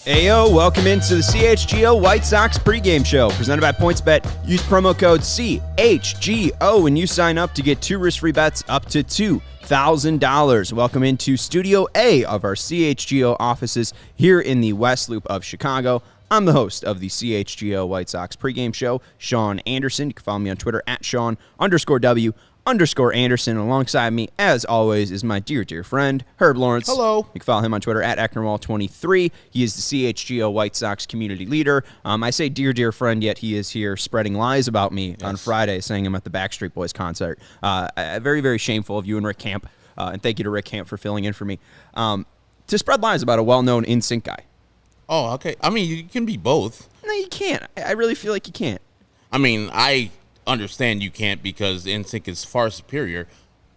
Ayo, welcome into the CHGO White Sox pregame show presented by PointsBet. Use promo code CHGO when you sign up to get 2 risk-free bets up to $2,000. Welcome into Studio A of our CHGO offices here in the West Loop of Chicago. I'm the host of the CHGO White Sox pregame show, Sean Anderson. You can follow me on Twitter at Sean_W_Anderson. Alongside me, as always, is my dear friend, Herb Lawrence. Hello. You can follow him on Twitter at Ecknerwall23. He is the CHGO White Sox community leader. I say dear friend, yet he is here spreading lies about me on Friday, saying I'm at the Backstreet Boys concert. Very shameful of you and Rick Camp, and thank you to Rick Camp for filling in for me, to spread lies about a well-known NSYNC guy. Oh, okay. I mean, you can be both. No, you can't. I really feel like you can't. I mean, I understand you can't because NSYNC is far superior,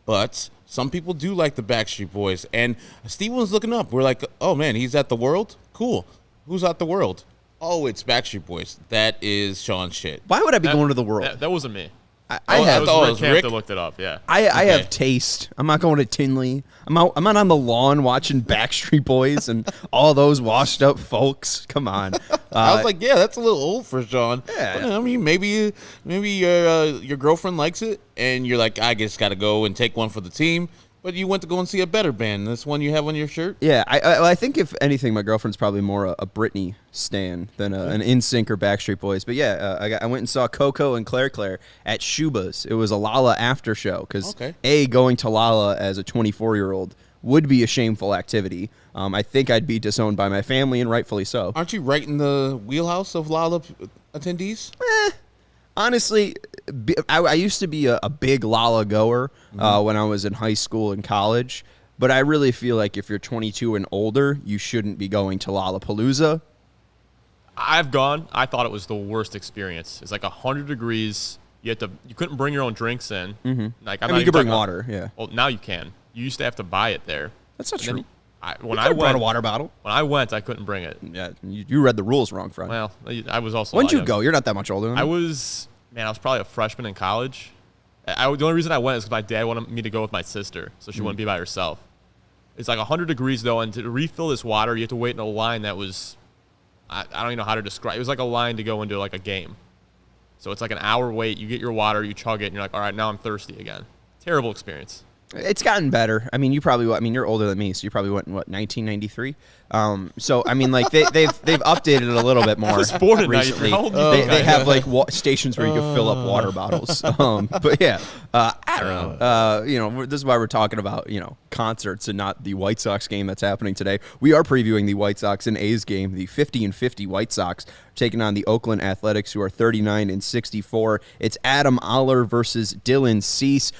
but some people do like the Backstreet Boys. And Steve was looking up. We're like, oh, man, he's at the World? Cool. Who's at the World? Oh, it's Backstreet Boys. That is Sean's shit. Why would I be going to the World? That wasn't me. I have. It was Rick Camp that looked it up, yeah. I have taste. I'm not going to Tinley. I'm not on the lawn watching Backstreet Boys and all those washed up folks. Come on. I was like, yeah, that's a little old for Sean. Yeah. But, I mean, maybe your girlfriend likes it, and you're like, I just got to go and take one for the team. But you went to go and see a better band. This one you have on your shirt? Yeah, I think if anything, my girlfriend's probably more a Britney stan than an NSYNC or Backstreet Boys. But yeah, I went and saw Coco and Claire at Shuba's. It was a Lala after show because going to Lala as a 24-year-old would be a shameful activity. I think I'd be disowned by my family, and rightfully so. Aren't you right in the wheelhouse of Lala attendees? Honestly, I used to be a big Lala goer when I was in high school and college, but I really feel like if you're 22 and older, you shouldn't be going to Lollapalooza. I've gone. I thought it was the worst experience. It's like 100 degrees. You couldn't bring your own drinks in. Mm-hmm. Like you could bring water. Yeah. Well, now you can. You used to have to buy it there. That's not true. When I brought a water bottle. When I went, I couldn't bring it. Yeah, you read the rules wrong, friend. Well, I was also. When'd you go? You're not that much older than me. I was probably a freshman in college. The only reason I went is because my dad wanted me to go with my sister, so she wouldn't be by herself. It's like 100 degrees, though, and to refill this water, you have to wait in a line that was, I don't even know how to describe. It was like a line to go into like a game. So it's like an hour wait. You get your water, you chug it, and you're like, all right, now I'm thirsty again. Terrible experience. It's gotten better. I mean, you're older than me, so you probably went in, 1993? So, I mean, like, they've updated it a little bit more. I was born in recently. 93. How old do you think They have, like, stations where you can fill up water bottles. But, yeah, I don't know. This is why we're talking about, concerts and not the White Sox game that's happening today. We are previewing the White Sox and A's game. The 50-50 White Sox taking on the Oakland Athletics, who are 39-64. It's Adam Oller versus Dylan Cease.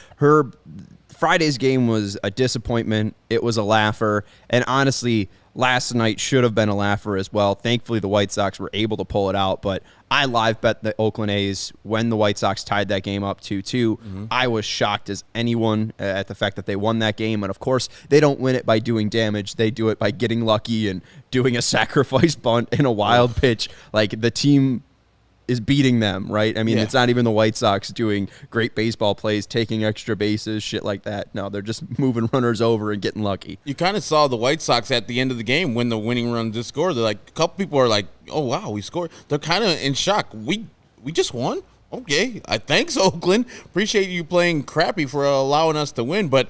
Friday's game was a disappointment. It was a laugher. And honestly, last night should have been a laugher as well. Thankfully, the White Sox were able to pull it out. But I live bet the Oakland A's when the White Sox tied that game up 2-2. I was shocked as anyone at the fact that they won that game. And, of course, they don't win it by doing damage. They do it by getting lucky and doing a sacrifice bunt in a wild pitch. Like, the team is beating them, right? I mean, It's not even the White Sox doing great baseball plays, taking extra bases, shit like that. No, they're just moving runners over and getting lucky. You kind of saw the White Sox at the end of the game when the winning run just scored. They're like, a couple people are like, oh, wow, we scored. They're kind of in shock. We just won? Okay. Thanks, Oakland. Appreciate you playing crappy for allowing us to win. But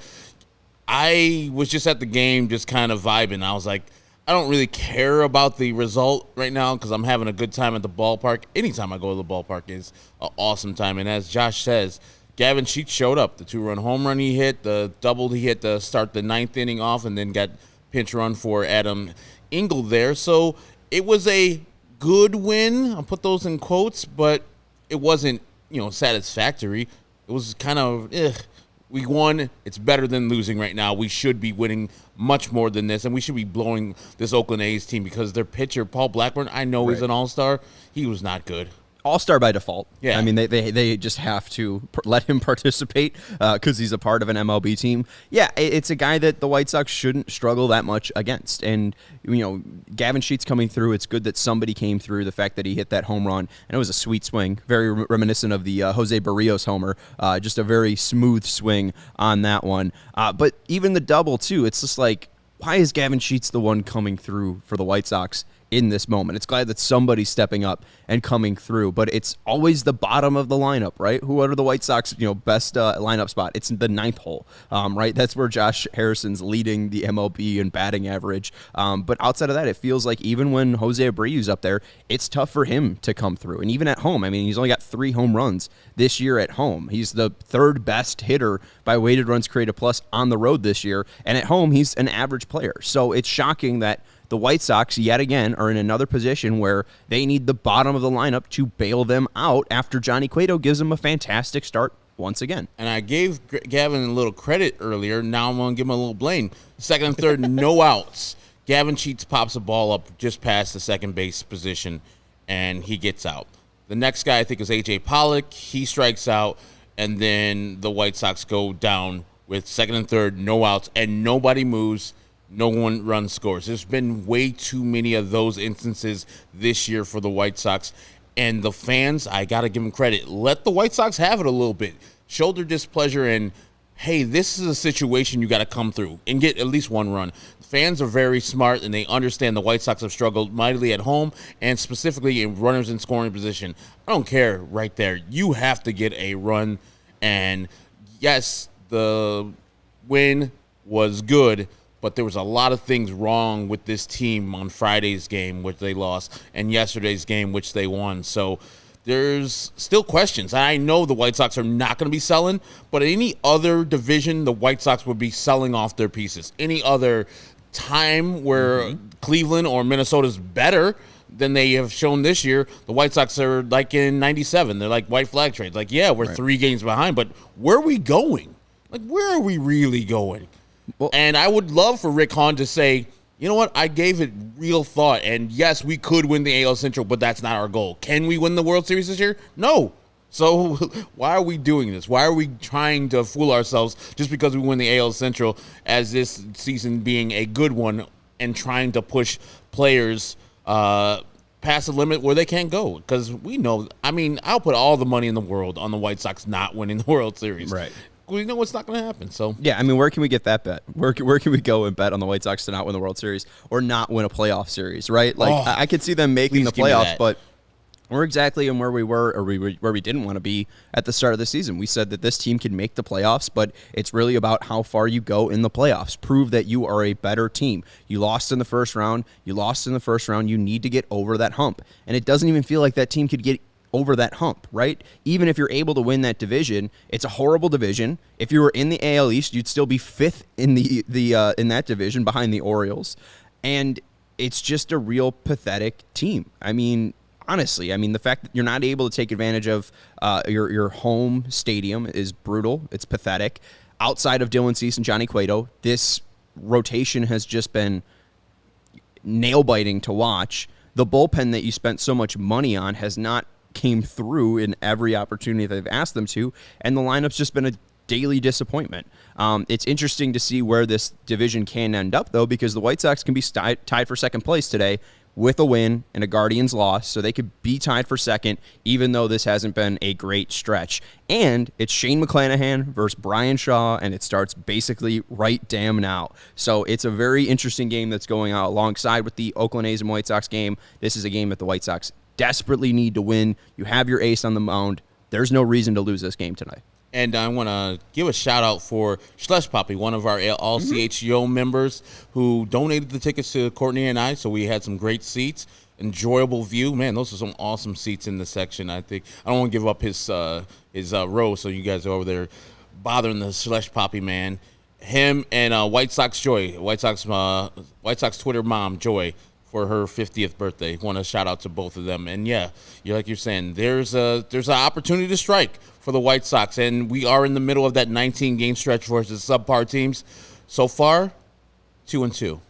I was just at the game just kind of vibing. I was like, I don't really care about the result right now because I'm having a good time at the ballpark. Anytime I go to the ballpark is an awesome time. And as Josh says, Gavin Sheets showed up. The 2-run home run he hit, the double he hit to start the 9th inning off, and then got pinch run for Adam Engel there. So it was a good win. I'll put those in quotes, but it wasn't, satisfactory. It was kind of, We won. It's better than losing right now. We should be winning much more than this, and we should be blowing this Oakland A's team because their pitcher, Paul Blackburn, I know he's an all-star. He was not good. All-star by default. Yeah. I mean, they just have to let him participate because he's a part of an MLB team. Yeah, it's a guy that the White Sox shouldn't struggle that much against. And, Gavin Sheets coming through, it's good that somebody came through. The fact that he hit that home run, and it was a sweet swing, very reminiscent of the Jose Barrios homer. Just a very smooth swing on that one. But even the double, too, it's just like, why is Gavin Sheets the one coming through for the White Sox in this moment? It's glad that somebody's stepping up and coming through, but it's always the bottom of the lineup, right? Who are the White Sox, best lineup spot? It's the 9th hole, right? That's where Josh Harrison's leading the MLB in batting average. But outside of that, it feels like even when Jose Abreu's up there, it's tough for him to come through. And even at home, I mean, he's only got 3 home runs this year at home. He's the 3rd best hitter by weighted runs created plus on the road this year. And at home, he's an average player. So it's shocking that the White Sox, yet again, are in another position where they need the bottom of the lineup to bail them out after Johnny Cueto gives them a fantastic start once again. And I gave Gavin a little credit earlier. Now I'm going to give him a little blame. Second and third, no outs. Gavin Sheets pops a ball up just past the second base position, and he gets out. The next guy, I think, is A.J. Pollock. He strikes out, and then the White Sox go down with second and third, no outs, and nobody moves. No one run scores. There's been way too many of those instances this year for the White Sox. And the fans, I got to give them credit. Let the White Sox have it a little bit. Show their displeasure and, hey, this is a situation you got to come through and get at least one run. Fans are very smart, and they understand the White Sox have struggled mightily at home and specifically in runners in scoring position. I don't care right there. You have to get a run. And, yes, the win was good, but there was a lot of things wrong with this team on Friday's game, which they lost, and yesterday's game, which they won. So there's still questions. I know the White Sox are not going to be selling, but any other division, the White Sox would be selling off their pieces. Any other time where Cleveland or Minnesota's better than they have shown this year, the White Sox are like in 97. They're like white flag trades. Like, yeah, we're 3 games behind, but where are we going? Like, where are we really going? Well, and I would love for Rick Hahn to say, you know what, I gave it real thought, and yes, we could win the AL Central, but that's not our goal. Can we win the World Series this year? No. So why are we doing this? Why are we trying to fool ourselves just because we win the AL Central as this season being a good one and trying to push players past the limit where they can't go? Because we know, I mean, I'll put all the money in the world on the White Sox not winning the World Series. Right. We know what's not going to happen. So yeah, I mean, where can we get that bet? Where can we go and bet on the White Sox to not win the World Series or not win a playoff series, right? Like, I could see them making the playoffs, but we're exactly in where we were or where we didn't want to be at the start of the season. We said that this team can make the playoffs, but it's really about how far you go in the playoffs. Prove that you are a better team. You lost in the first round. You need to get over that hump. And it doesn't even feel like that team could get over that hump, right? Even if you're able to win that division, it's a horrible division. If you were in the AL East, you'd still be 5th in the in that division behind the Orioles, and it's just a real pathetic team. I mean, honestly, the fact that you're not able to take advantage of your home stadium is brutal. It's pathetic. Outside of Dylan Cease and Johnny Cueto, this rotation has just been nail-biting to watch. The bullpen that you spent so much money on has not came through in every opportunity they've asked them to, and the lineup's just been a daily disappointment. It's interesting to see where this division can end up, though, because the White Sox can be tied for second place today with a win and a Guardians loss, so they could be tied for second, even though this hasn't been a great stretch. And it's Shane McClanahan versus Brian Shaw, and it starts basically right damn now. So it's a very interesting game that's going on alongside with the Oakland A's and White Sox game. This is a game that the White Sox desperately need to win. You have your ace on the mound. There's no reason to lose this game tonight. And I want to give a shout-out for Slush Poppy, one of our all-CHGO members who donated the tickets to Courtney and I, so we had some great seats, enjoyable view. Man, those are some awesome seats in the section, I think. I don't want to give up his row, so you guys are over there bothering the Slush Poppy man. Him and White Sox Joy, White Sox Twitter mom, Joy, for her 50th birthday. Want to shout out to both of them. And yeah, you're saying, there's an opportunity to strike for the White Sox, and we are in the middle of that 19-game stretch versus subpar teams. So far, 2-2.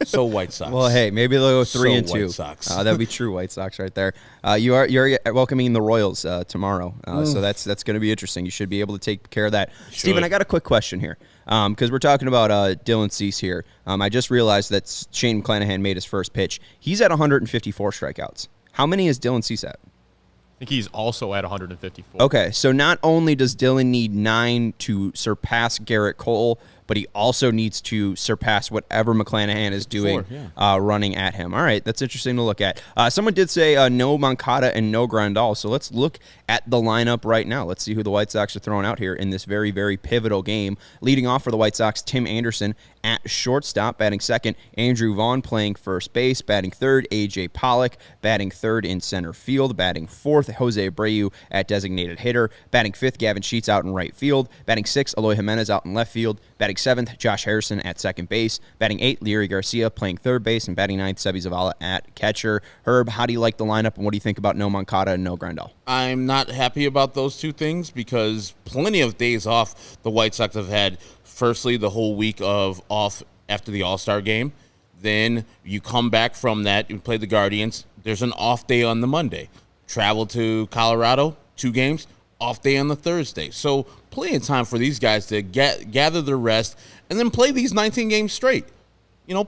So White Sox. Well, hey, maybe they'll go 3-2. White Sox. That'd be true White Sox right there. You're welcoming the Royals tomorrow, so that's going to be interesting. You should be able to take care of that. Steven, I got a quick question here because we're talking about Dylan Cease here. I just realized that Shane McClanahan made his first pitch. He's at 154 strikeouts. How many is Dylan Cease at? I think he's also at 154. Okay, so not only does Dylan need 9 to surpass Gerrit Cole, but he also needs to surpass whatever McClanahan is doing running at him. All right, that's interesting to look at. Someone did say no Moncada and no Grandal, so let's look at the lineup right now. Let's see who the White Sox are throwing out here in this very, very pivotal game. Leading off for the White Sox, Tim Anderson at shortstop, batting second. Andrew Vaughn playing first base, batting third. A.J. Pollock batting third in center field, batting fourth. Jose Abreu at designated hitter, batting fifth. Gavin Sheets out in right field, batting sixth. Eloy Jimenez out in left field, batting seventh. Josh Harrison at second base, batting eighth. Leury Garcia playing third base, and batting ninth. Seby Zavala at catcher. Herb, how do you like the lineup, and what do you think about no Moncada and no Grandal? I'm not happy about those two things because plenty of days off the White Sox have had. Firstly, the whole week of off after the All-Star game. Then you come back from that, you play the Guardians. There's an off day on the Monday. Travel to Colorado, 2 games, off day on the Thursday. So plenty of time for these guys to gather their rest and then play these 19 games straight.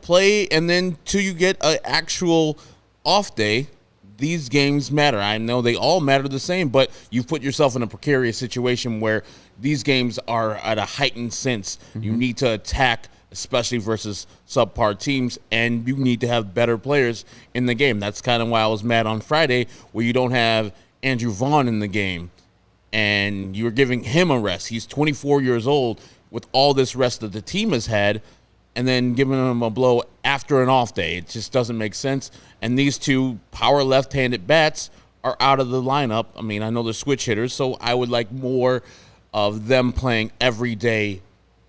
Play, and then till you get an actual off day, these games matter. I know they all matter the same, but you've put yourself in a precarious situation where these games are at a heightened sense. Mm-hmm. You need to attack, especially versus subpar teams, and you need to have better players in the game. That's kind of why I was mad on Friday, where you don't have Andrew Vaughn in the game, and you're giving him a rest. He's 24 years old with all this rest that the team has had, and then giving him a blow after an off day. It just doesn't make sense. And these two power left-handed bats are out of the lineup. I mean, I know they're switch hitters, so I would like more of them playing every day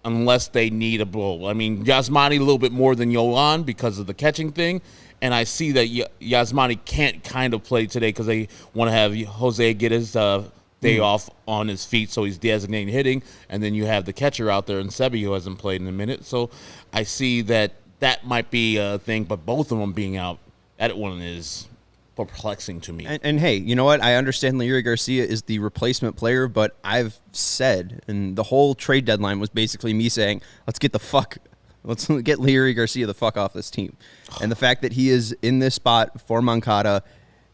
unless they need a blow. I mean, Yasmani a little bit more than Yolan because of the catching thing, and I see that Yasmani can't kind of play today because they want to have Jose get his day off on his feet, so he's designated hitting, and then you have the catcher out there in Seby who hasn't played in a minute. So I see that might be a thing, but both of them being out, that one is perplexing to me. And hey, you know what? I understand Leury Garcia is the replacement player, but I've said, and the whole trade deadline was basically me saying, let's get Leury Garcia the fuck off this team. And the fact that he is in this spot for Moncada,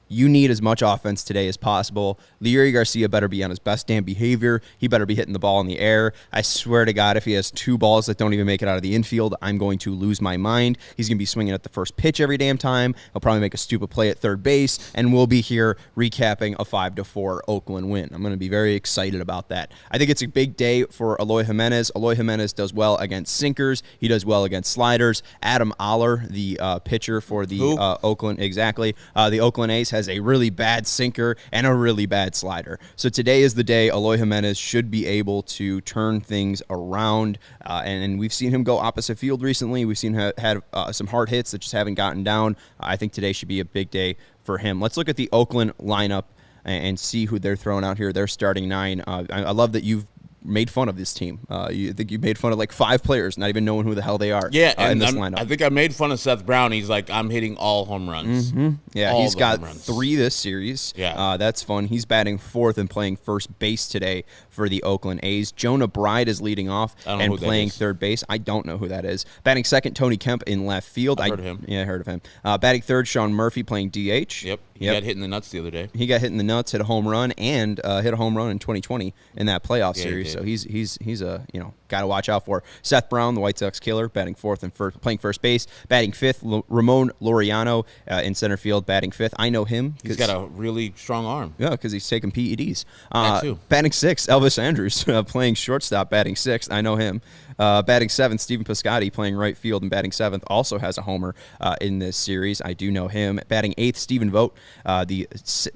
you need as much offense today as possible. Leury Garcia better be on his best damn behavior. He better be hitting the ball in the air. I swear to God, if he has 2 balls that don't even make it out of the infield, I'm going to lose my mind. He's going to be swinging at the first pitch every damn time. He'll probably make a stupid play at third base, and we'll be here recapping a 5-4 Oakland win. I'm going to be very excited about that. I think it's a big day for Eloy Jimenez. Eloy Jimenez does well against sinkers. He does well against sliders. Adam Oller, the pitcher for the Oakland, the Oakland A's, has a really bad sinker and a really bad slider. So today is the day Eloy Jimenez should be able to turn things around. And we've seen him go opposite field recently. We've seen him had some hard hits that just haven't gotten down. I think today should be a big day for him. Let's look at the Oakland lineup and see who they're throwing out here. They're starting 9. I love that you've made fun of this team. You think you made fun of like 5 players, not even knowing who the hell they are. Yeah, in and this lineup. I think I made fun of Seth Brown. He's like, I'm hitting all home runs. Mm-hmm. Yeah, all he's got 3 this series. Yeah, that's fun. He's batting 4th and playing first base today for the Oakland A's. Jonah Bride is leading off and playing third base. I don't know who that is. Batting second, Tony Kemp in left field. I heard of him. Yeah, I heard of him. Batting third, Sean Murphy playing DH. Yep. He got hit in the nuts the other day. He got hit in the nuts, hit a home run, and hit a home run in 2020 in that playoff series. So he's a guy to watch out for. Seth Brown, the White Sox killer, batting 4th and playing first base. Batting 5th, Ramon Laureano in center field, batting 5th. I know him. He's got a really strong arm. Yeah, because he's taking PEDs. That too. Batting 6th, Elvis Andrews playing shortstop, batting 6th. I know him. Batting 7th, Stephen Piscotty playing right field and batting 7th, also has a homer in this series. I do know him. Batting 8th, Stephen Vogt, the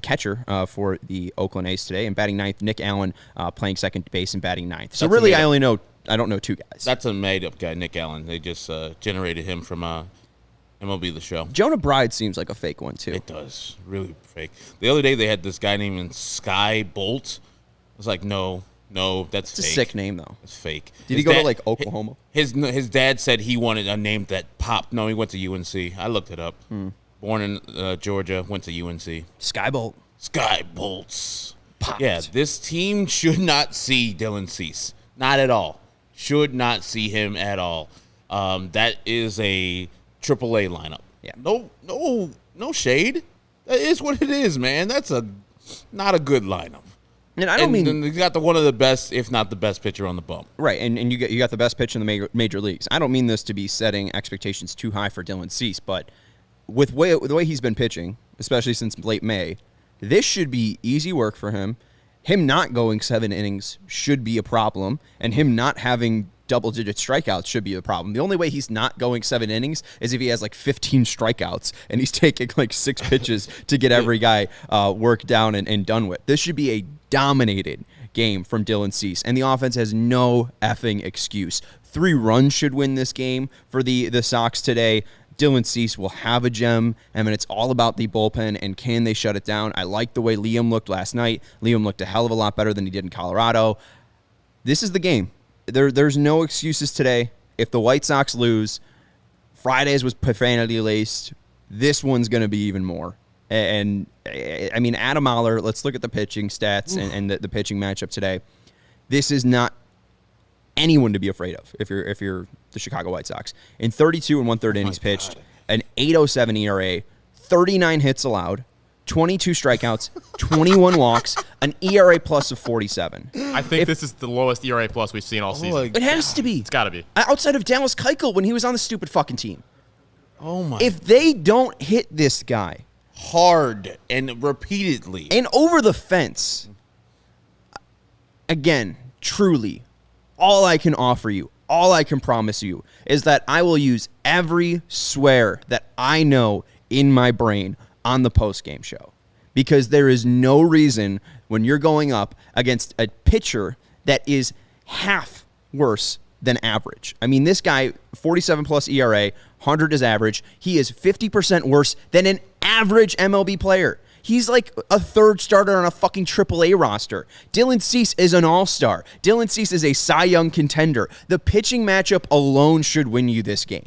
catcher for the Oakland A's today, and batting 9th, Nick Allen playing second base and batting 9th. So really, I don't know 2 guys. That's a made-up guy, Nick Allen. They just generated him from MLB The Show. Jonah Bride seems like a fake one, too. It does. Really fake. The other day they had this guy named Sky Bolt. I was like, no, that's It's fake. a sick name, though. It's fake. Did he go to, like, Oklahoma? His dad said he wanted a name that popped. No, he went to UNC. I looked it up. Born in Georgia, went to UNC. Skybolt. Sky Bolts. Popped. Yeah, this team should not see Dylan Cease. Not at all. Should not see him at all. That is a AAA lineup. Yeah. No shade. That is what it is, man. That's not a good lineup. And I don't mean you got one of the best, if not the best, pitcher on the bump. right, and you got the best pitch in the major leagues. I don't mean this to be setting expectations too high for Dylan Cease, but with the way he's been pitching, especially since late May, this should be easy work for him. Him not going 7 innings should be a problem, and him not having double-digit strikeouts should be a problem. The only way he's not going 7 innings is if he has like 15 strikeouts and he's taking like 6 pitches to get every guy worked down and done with. This should be a dominated game from Dylan Cease, and the offense has no effing excuse. 3 runs should win this game for the Sox today. Dylan Cease will have a gem. I mean, it's all about the bullpen and can they shut it down. I like the way Liam looked last night. Liam looked a hell of a lot better than he did in Colorado. This is the game. There's no excuses today. If the White Sox lose, Fridays was profanity-laced. This one's going to be even more. And, I mean, Adam Oller, let's look at the pitching stats and the pitching matchup today. This is not anyone to be afraid of if you're the Chicago White Sox. In 32 and 1/3 innings pitched, an 8.07 ERA, 39 hits allowed, 22 strikeouts, 21 walks, an ERA plus of 47. I think this is the lowest ERA plus we've seen all season. It has to be. It's got to be. Outside of Dallas Keuchel when he was on the stupid fucking team. Oh my! If they don't hit this guy hard and repeatedly and over the fence, again, truly, all I can offer you, all I can promise you is that I will use every swear that I know in my brain on the post-game show, because there is no reason when you're going up against a pitcher that is half worse than average. I mean, this guy, 47-plus ERA, 100 is average. He is 50% worse than an average MLB player. He's like a third starter on a fucking AAA roster. Dylan Cease is an all-star. Dylan Cease is a Cy Young contender. The pitching matchup alone should win you this game.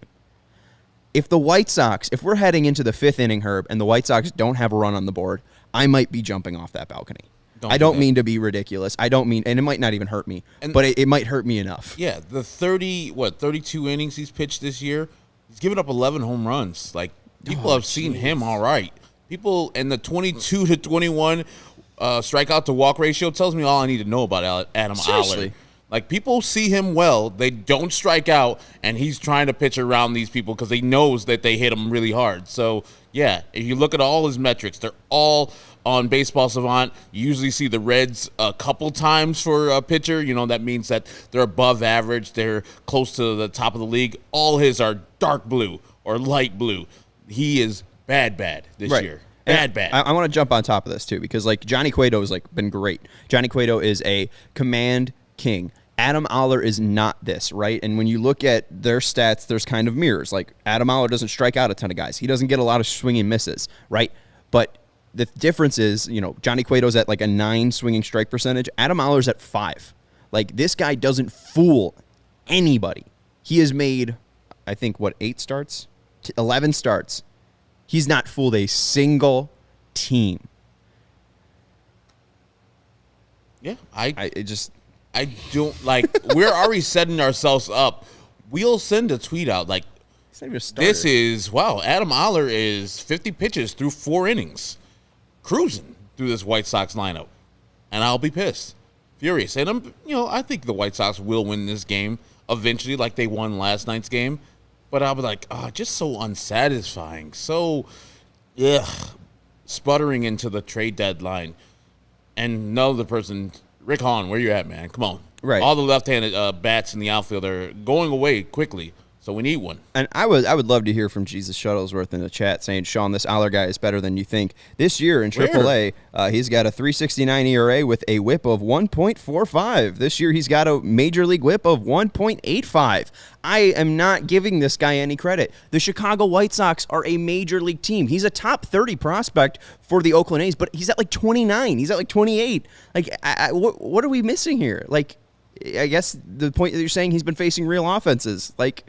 If the White Sox, if we're heading into the 5th inning, Herb, and the White Sox don't have a run on the board, I might be jumping off that balcony. I don't mean to be ridiculous. I don't mean, and it might not even hurt me, but it might hurt me enough. Yeah, the 32 innings he's pitched this year, he's given up 11 home runs. Like, people have seen him all right. People, and the 22 to 21 strikeout to walk ratio tells me all I need to know about Adam Oller. Like, people see him well. They don't strike out, and he's trying to pitch around these people because he knows that they hit him really hard. So, yeah, if you look at all his metrics, they're all on Baseball Savant. You usually see the Reds a couple times for a pitcher. You know, that means that they're above average. They're close to the top of the league. All his are dark blue or light blue. He is bad this year. Bad. I want to jump on top of this, too, because, like, Johnny Cueto has, like, been great. Johnny Cueto is a command king. Adam Oller is not this, right? And when you look at their stats, there's kind of mirrors. Like, Adam Oller doesn't strike out a ton of guys. He doesn't get a lot of swinging misses, right? But the difference is, you know, Johnny Cueto's at like a 9 swinging strike percentage. Adam Oller's at 5. Like, this guy doesn't fool anybody. He has made, I think, 8 starts? 11 starts. He's not fooled a single team. Yeah, I don't like. We're already setting ourselves up. We'll send a tweet out like, this is Adam Oller is 50 pitches through 4 innings, cruising through this White Sox lineup, and I'll be pissed, furious. And I think the White Sox will win this game eventually, like they won last night's game. But I'll be like, just so unsatisfying, so sputtering into the trade deadline, and no other person. Rick Hahn, where you at, man? Come on. Right. All the left-handed bats in the outfield are going away quickly. So we need one. And I would love to hear from Jesus Shuttlesworth in the chat saying, Sean, this Oller guy is better than you think. This year in AAA, he's got a 3.69 ERA with a whip of 1.45. This year he's got a major league whip of 1.85. I am not giving this guy any credit. The Chicago White Sox are a major league team. He's a top 30 prospect for the Oakland A's, but he's at like 29. He's at like 28. Like, what are we missing here? Like, I guess the point that you're saying he's been facing real offenses. Like,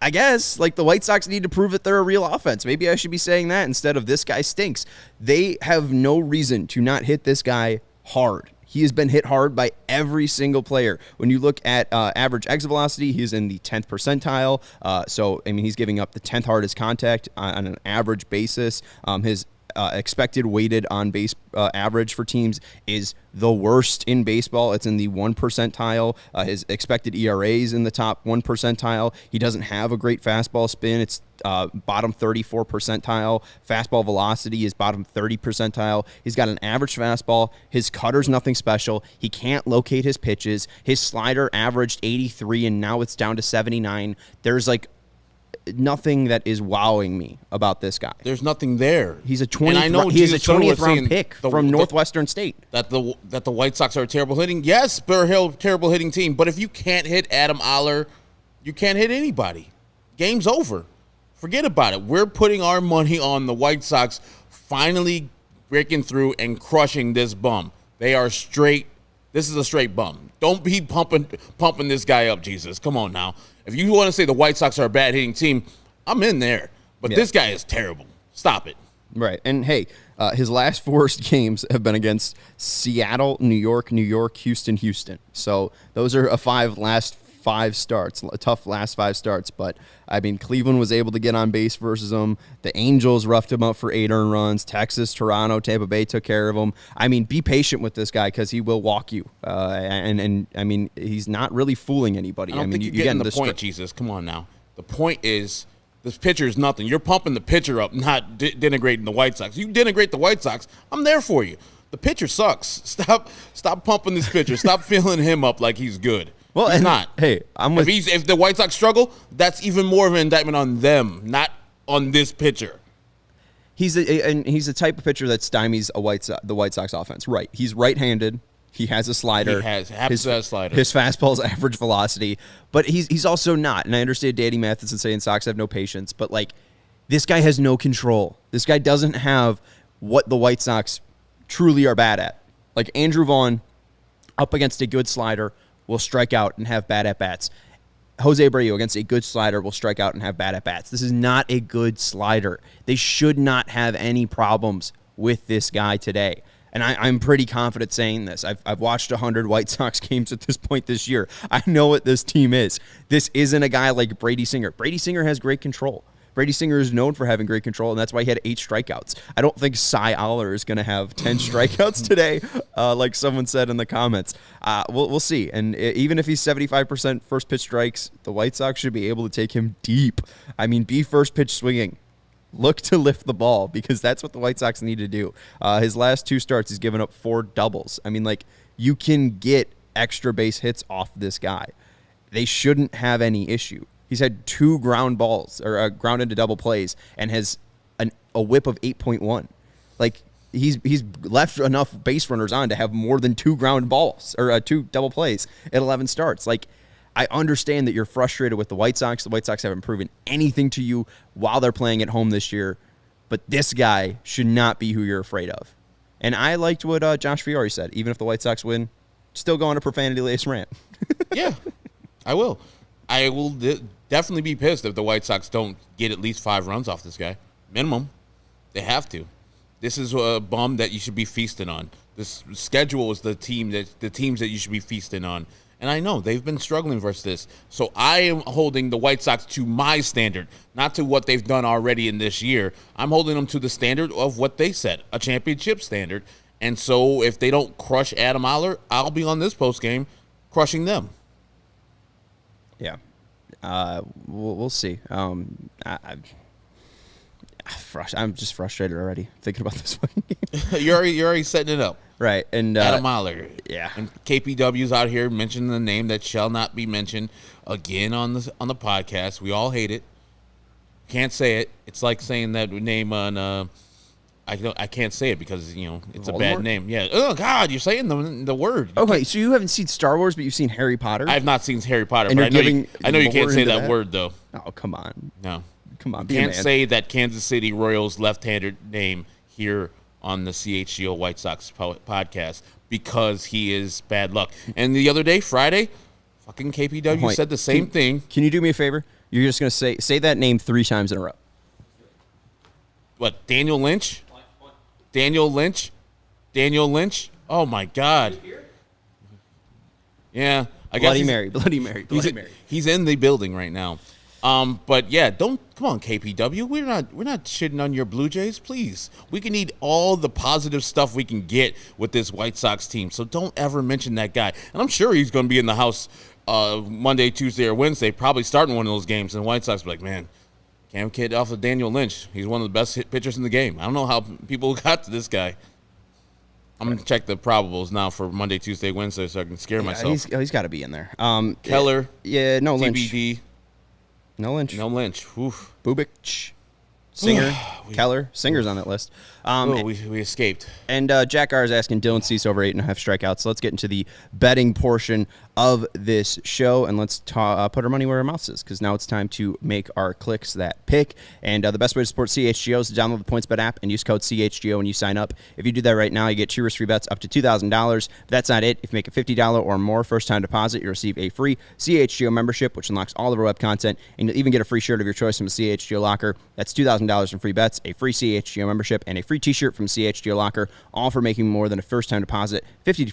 I guess, like, the White Sox need to prove that they're a real offense. Maybe I should be saying that instead of this guy stinks. They have no reason to not hit this guy hard. He has been hit hard by every single player. When you look at average exit velocity, he's in the 10th percentile. So, I mean, he's giving up the 10th hardest contact on an average basis. His expected weighted on base average for teams is the worst in baseball. It's in the 1 percentile. His expected ERA is in the top 1 percentile. He doesn't have a great fastball spin. It's bottom 34 percentile. Fastball velocity is bottom 30 percentile. He's got an average fastball. His cutter's nothing special. He can't locate his pitches. His slider averaged 83 and now it's down to 79. There's like nothing that is wowing me about this guy. There's nothing there. He's a 20th round pick from Northwestern State. That the White Sox are a terrible hitting. Yes, they're a terrible hitting team. But if you can't hit Adam Oller, you can't hit anybody. Game's over. Forget about it. We're putting our money on the White Sox finally breaking through and crushing this bum. They are straight. This is a straight bum. Don't be pumping this guy up, Jesus. Come on now. If you want to say the White Sox are a bad hitting team, I'm in there. But this guy is terrible. Stop it. Right. And, hey, his last 4 games have been against Seattle, New York, Houston. So those are last 5 starts, a tough last 5 starts. But, I mean, Cleveland was able to get on base versus them. The Angels roughed him up for 8 earned runs. Texas, Toronto, Tampa Bay took care of him. I mean, be patient with this guy because he will walk you. And I mean, he's not really fooling anybody. I don't think you're getting the point, Jesus. Come on now. The point is this pitcher is nothing. You're pumping the pitcher up, not denigrating the White Sox. You denigrate the White Sox, I'm there for you. The pitcher sucks. Stop pumping this pitcher. Stop filling him up like he's good. Well, he's not. Hey, if the White Sox struggle, that's even more of an indictment on them, not on this pitcher. He's the type of pitcher that stymies the White Sox offense. Right. He's right-handed. He has a slider. Happens to have a slider. His fastball's average velocity, but he's also not. And I understand Danny Matheson saying Sox have no patience, but like this guy has no control. This guy doesn't have what the White Sox truly are bad at. Like Andrew Vaughn, up against a good slider, will strike out and have bad at-bats. Jose Abreu against a good slider will strike out and have bad at-bats. This is not a good slider. They should not have any problems with this guy today. And I'm pretty confident saying this. I've watched 100 White Sox games at this point this year. I know what this team is. This isn't a guy like Brady Singer. Brady Singer has great control. Brady Singer is known for having great control, and that's why he had 8 strikeouts. I don't think Cy Oller is going to have 10 strikeouts today, like someone said in the comments. We'll see. And even if he's 75% first pitch strikes, the White Sox should be able to take him deep. I mean, be first pitch swinging. Look to lift the ball because that's what the White Sox need to do. His last 2 starts, he's given up 4 doubles. I mean, like, you can get extra base hits off this guy. They shouldn't have any issue. He's had 2 ground balls or ground into double plays and has a whip of 8.1. Like he's left enough base runners on to have more than 2 ground balls or 2 double plays at 11 starts. Like I understand that you're frustrated with the White Sox. The White Sox haven't proven anything to you while they're playing at home this year, but this guy should not be who you're afraid of. And I liked what Josh Fiore said. Even if the White Sox win, still go on a profanity-laced rant. Yeah, I will. I will definitely be pissed if the White Sox don't get at least 5 runs off this guy. Minimum. They have to. This is a bum that you should be feasting on. This schedule is the teams that you should be feasting on. And I know they've been struggling versus this. So I am holding the White Sox to my standard, not to what they've done already in this year. I'm holding them to the standard of what they set, a championship standard. And so if they don't crush Adam Oller, I'll be on this postgame crushing them. Yeah. We'll see. I'm just frustrated already thinking about this fucking game. You're already setting it up. Right, and Adam Oller. yeah. And KPW's out here mentioning the name that shall not be mentioned again on the podcast. We all hate it. Can't say it. It's like saying that name on I can't say it because it's Voldemort? a bad name. Yeah. Oh God, you're saying the word. Okay, so you haven't seen Star Wars, but you've seen Harry Potter. I have not seen Harry Potter, And but you're I know you giving can't lore say into that that? word though. Oh, come on. No. Come on, be a Can't man. say that Kansas City Royals left-handed name here on the CHGO White Sox podcast because he is bad luck. And the other day, Friday, fucking KPW Wait, said the same thing. Can you do me a favor? You're just going to say that name 3 times in a row. What, Daniel Lynch? Daniel Lynch? Daniel Lynch? Oh, my God. Yeah. I guess Bloody Mary, Bloody Mary, Bloody Mary. He's in the building right now. But yeah, come on, KPW. We're not shitting on your Blue Jays, please. We can need all the positive stuff we can get with this White Sox team. So don't ever mention that guy. And I'm sure he's going to be in the house Monday, Tuesday, or Wednesday, probably starting one of those games. And the White Sox will be like, man, can't get off of Daniel Lynch. He's one of the best hit pitchers in the game. I don't know how people got to this guy. I'm going to check the probables now for Monday, Tuesday, Wednesday so I can scare myself. He's got to be in there. Keller. Yeah, no Lynch. TBD. No Lynch. No Lynch. Oof. Bubik, Singer, Keller. Singer's on that list. We escaped. And Jack R is asking Dylan Cease over 8.5 strikeouts. So let's get into the betting portion of this show, and let's put our money where our mouth is, because now it's time to make our clicks that pick. And the best way to support CHGO is to download the PointsBet app and use code CHGO when you sign up. If you do that right now, you get 2 risk-free bets up to $2,000. But that's not it. If you make a $50 or more first-time deposit, you receive a free CHGO membership, which unlocks all of our web content, and you'll even get a free shirt of your choice from a CHGO locker. That's $2,000 in free bets, a free CHGO membership, and a free t-shirt from CHGO locker, all for making more than a first-time deposit. $50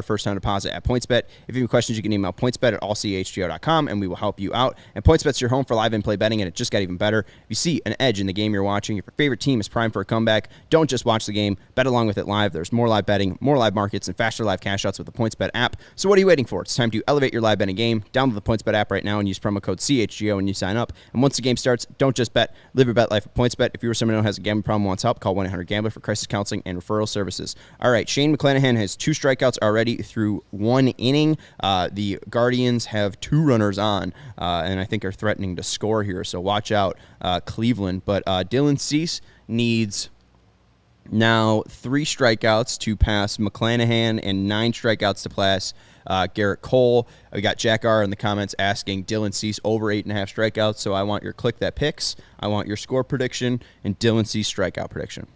first-time deposit at PointsBet. If you have any questions, you can email pointsbet@allchgo.com, and we will help you out. And PointsBet's your home for live in-play betting, and it just got even better. If you see an edge in the game you're watching, if your favorite team is primed for a comeback, don't just watch the game. Bet along with it live. There's more live betting, more live markets, and faster live cash outs with the PointsBet app. So what are you waiting for? It's time to elevate your live betting game. Download the PointsBet app right now and use promo code CHGO when you sign up. And once the game starts, don't just bet. Live your bet life at PointsBet. If you or someone who has a gambling problem wants help, call 1-800-GAMBLER for crisis counseling and referral services. All right, Shane McClanahan has 2 strikeouts already through 1 inning. The Guardians have 2 runners on, and I think are threatening to score here, so watch out, Cleveland. But Dylan Cease needs now 3 strikeouts to pass McClanahan and 9 strikeouts to pass Gerrit Cole. We got Jack R in the comments asking Dylan Cease over 8.5 strikeouts, so I want your click that picks, I want your score prediction, and Dylan Cease strikeout prediction.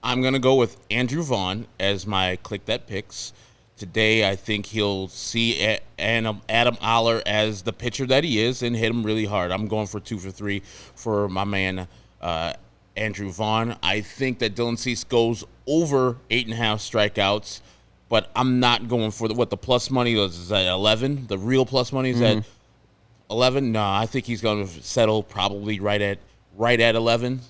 I'm going to go with Andrew Vaughn as my click that picks. Today, I think he'll see Adam Oller as the pitcher that he is and hit him really hard. I'm going for 2 for 3 for my man Andrew Vaughn. I think that Dylan Cease goes over 8.5 strikeouts, but I'm not going for the plus money is at 11. The real plus money is at 11. No, I think he's going to settle probably right at 11.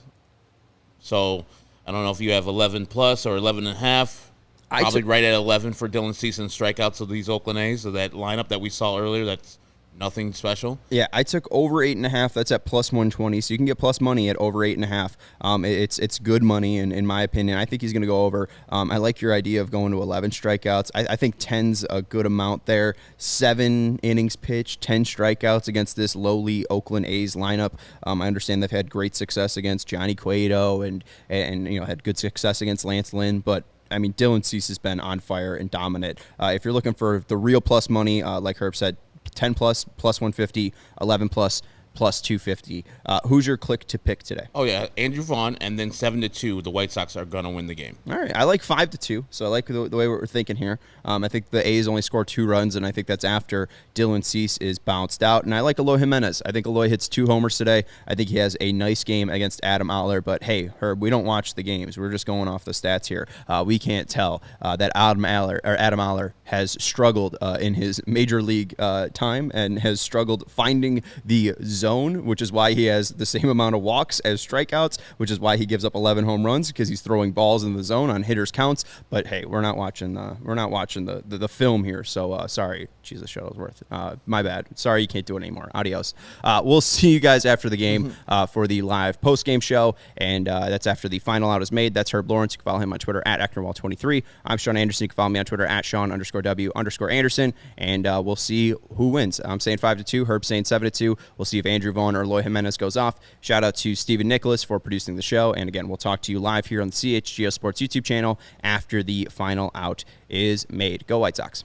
So I don't know if you have 11 plus or 11.5. Probably right at 11 for Dylan Cease and strikeouts of these Oakland A's. So that lineup that we saw earlier, that's nothing special. Yeah, I took over 8.5. That's at plus 120. So you can get plus money at over 8.5. It's good money, in my opinion. I think he's going to go over. I like your idea of going to 11 strikeouts. I think 10's a good amount there. 7 innings pitched, 10 strikeouts against this lowly Oakland A's lineup. I understand they've had great success against Johnny Cueto and had good success against Lance Lynn, but I mean, Dylan Cease has been on fire and dominant. If you're looking for the real plus money, like Herb said, 10 plus 150, 11 plus 250. Who's your click to pick today? Oh, yeah, Andrew Vaughn, and then 7-2, the White Sox are going to win the game. All right, I like 5-2, so I like the way we're thinking here. I think the A's only scored 2 runs, and I think that's after Dylan Cease is bounced out. And I like Eloy Jimenez. I think Eloy hits 2 homers today. I think he has a nice game against Adam Oller, but hey, Herb, we don't watch the games. We're just going off the stats here. We can't tell that Adam Oller has struggled in his major league time and has struggled finding the zone zone, which is why he has the same amount of walks as strikeouts, which is why he gives up 11 home runs, because he's throwing balls in the zone on hitters' counts. But hey, we're not watching the film here. So sorry, Jesus Shuttlesworth. My bad. Sorry, you can't do it anymore. Adios. We'll see you guys after the game for the live post-game show, and that's after the final out is made. That's Herb Lawrence. You can follow him on Twitter at Ecknerwall23. I'm Sean Anderson. You can follow me on Twitter at Sean_W_Anderson, and we'll see who wins. I'm saying 5-2. Herb's saying 7-2. We'll see if Andrew Vaughn or Eloy Jimenez goes off. Shout out to Stephen Nicholas for producing the show, and again, we'll talk to you live here on the CHGO Sports YouTube channel after the final out is made. Go White Sox.